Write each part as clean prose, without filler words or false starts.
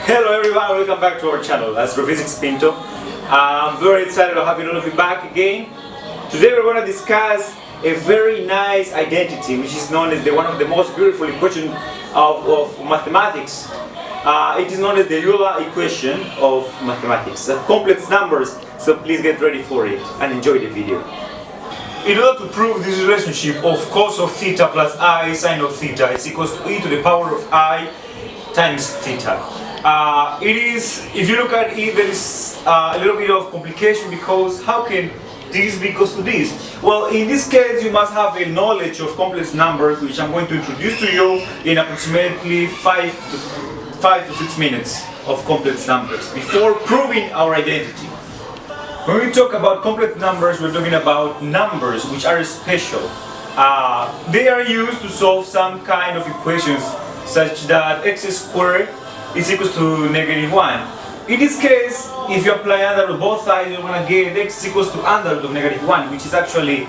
Hello everyone, welcome back to our channel. Astrophysics Pinto. I'm very excited to have all of you back again. Today we're going to discuss a very nice identity which is known as one of the most beautiful equations of mathematics. It is known as the EULIER equation of mathematics. Complex numbers, so please get ready for it and enjoy the video. In order to prove this relationship of cos of theta plus I sine of theta is equals to e to the power of I times theta. If you look at it, there is a little bit of complication because how can this be equals to this? Well, in this case you must have a knowledge of complex numbers, which I'm going to introduce to you in approximately 5 to 6 minutes of complex numbers before proving our identity. When we talk about complex numbers, we're talking about numbers which are special. They are used to solve some kind of equations such that x squared is equal to -1. In this case, if you apply under root both sides, you're going to get x equals to under root of -1, which is actually,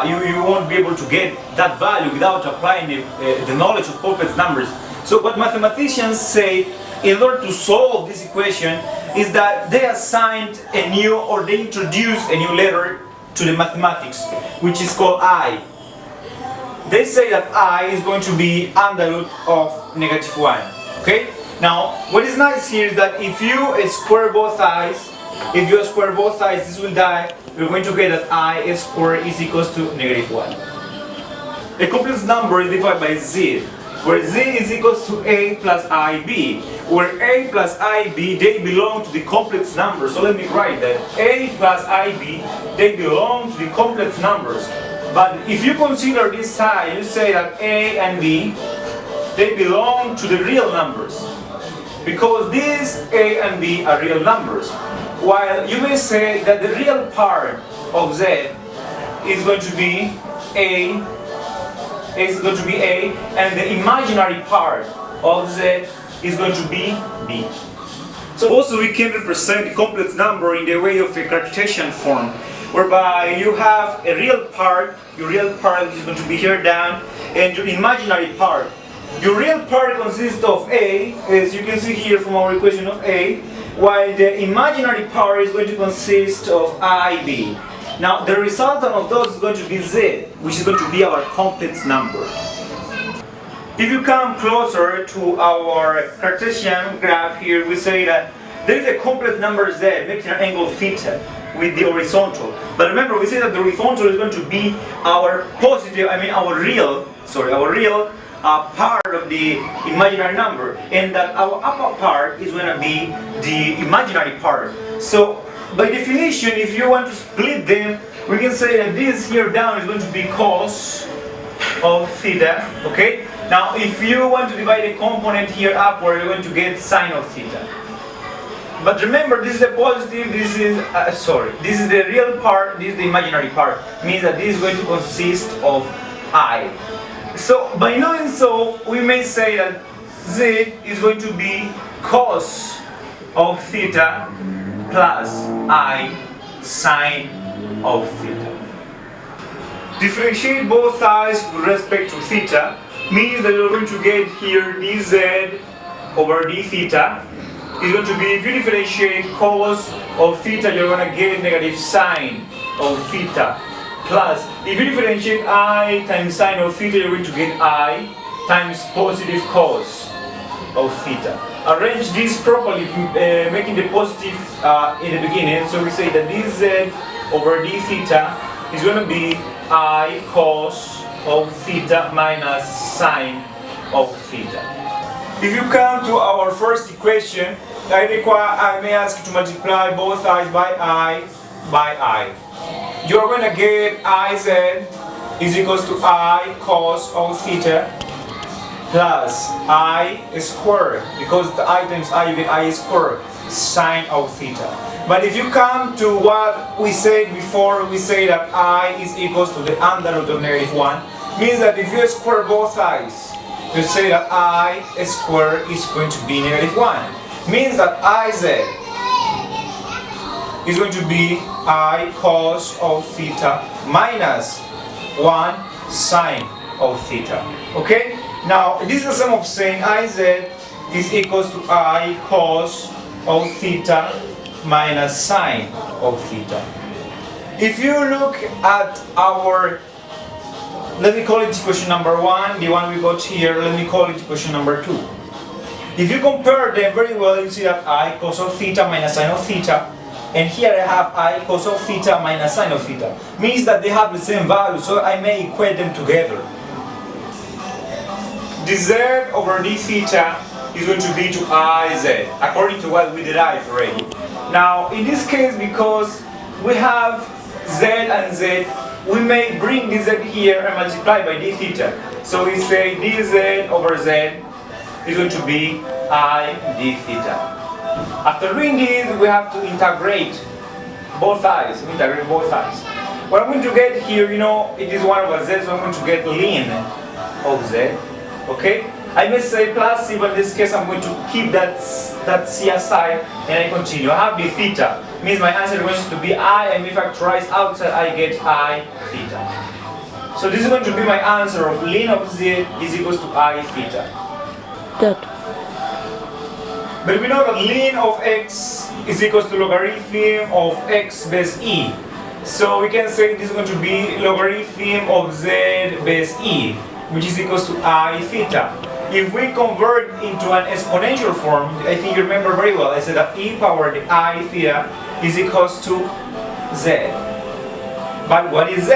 you won't be able to get that value without applying the knowledge of complex numbers. So what mathematicians say in order to solve this equation is that they assigned a new, or they introduced a new letter to the mathematics, which is called I. They say that I is going to be under root of -1. Okay? Now, what is nice here is that if you square both sides, this will die. We're going to get that I squared is equals to -1. A complex number is divided by z, where z is equals to a plus ib, where a plus ib, they belong to the complex numbers. So let me write that a plus ib, they belong to the complex numbers. But if you consider this side, you say that a and b, they belong to the real numbers, because these a and b are real numbers. While you may say that the real part of z is going to be a, and the imaginary part of z is going to be b. So also we can represent the complex number in the way of a Cartesian form, whereby you have a real part, your real part is going to be here down, and your imaginary part. Your real part consists of a, as you can see here from our equation of a, while the imaginary part is going to consist of ib. Now the resultant of those is going to be z, which is going to be our complex number. If you come closer to our Cartesian graph here, we say that there is a complex number z making an angle theta with the horizontal. But remember, we say that the horizontal is going to be our real part of the imaginary number, and that our upper part is going to be the imaginary part. So by definition, if you want to split them, we can say that this here down is going to be cos of theta. Okay? Now if you want to divide a component here upward, you're going to get sine of theta. But remember, this is the positive, this is the real part, this is the imaginary part. Means that this is going to consist of I. So by knowing so, we may say that z is going to be cos of theta plus I sine of theta. Differentiate both sides with respect to theta means that you're going to get here dz over d theta is going to be, if you differentiate cos of theta, you're going to get negative sine of theta. Plus, if you differentiate I times sine of theta, you're going to get I times positive cos of theta. Arrange this properly, making the positive in the beginning. So we say that dz over d theta is going to be I cos of theta minus sine of theta. If you come to our first equation, I may ask you to multiply both sides by I. You're going to get Iz is equals to I cos of theta plus I squared, because the I times I, you get I squared, sine of theta. But if you come to what we said before, we say that I is equals to the under root of -1, means that if you square both sides, you say that I squared is going to be -1. Means that Iz is going to be I cos of theta minus 1 sine of theta. Okay? Now, this is the sum of saying Iz is equals to I cos of theta minus sine of theta. If you look at our, let me call it equation number 1, the one we got here, let me call it equation number 2. If you compare them very well, you see that I cos of theta minus sine of theta, and here I have I cos of theta minus sine of theta. Means that they have the same value, so I may equate them together. dz over d theta is going to be to iz, according to what we derived already. Now, in this case, because we have z and z, we may bring dz here and multiply by d theta. So we say dz over z is going to be I d theta. After doing this, we have to integrate both sides. What I'm going to get here, you know, it is 1 over z, so I'm going to get ln of z. Okay? I may say plus c, but in this case I'm going to keep that c aside and I continue. I have d theta. Means my answer is going to be I, and if I factorize outside, I get I theta. So this is going to be my answer of ln of z is equals to I theta. Good. But we know that ln of x is equals to logarithm of x base e. So we can say this is going to be logarithm of z base e, which is equals to I theta. If we convert into an exponential form, I think you remember very well, I said that e power the I theta is equals to z. But what is z?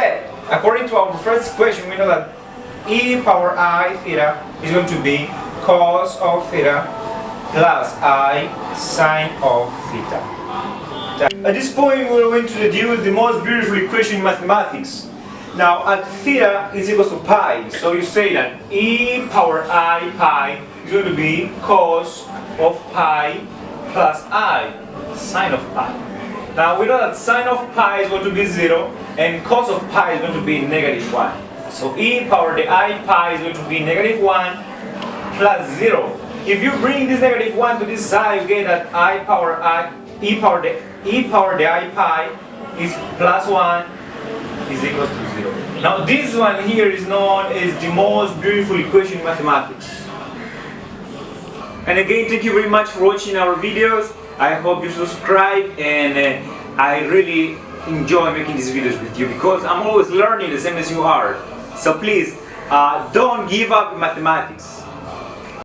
According to our first equation, we know that e power I theta is going to be cos of theta plus I sine of theta. At this point, we're going to deduce the most beautiful equation in mathematics. Now, at theta is equals to pi, so you say that e power I pi is going to be cos of pi plus I sine of pi. Now, we know that sine of pi is going to be 0 and cos of pi is going to be negative 1. So e power the I pi is going to be negative 1 plus 0. If you bring this negative 1 to this side, you get that e power the I pi is plus 1 is equals to 0. Now this one here is known as the most beautiful equation in mathematics. And again, thank you very much for watching our videos. I hope you subscribe, and I really enjoy making these videos with you because I'm always learning the same as you are. So please, don't give up in mathematics.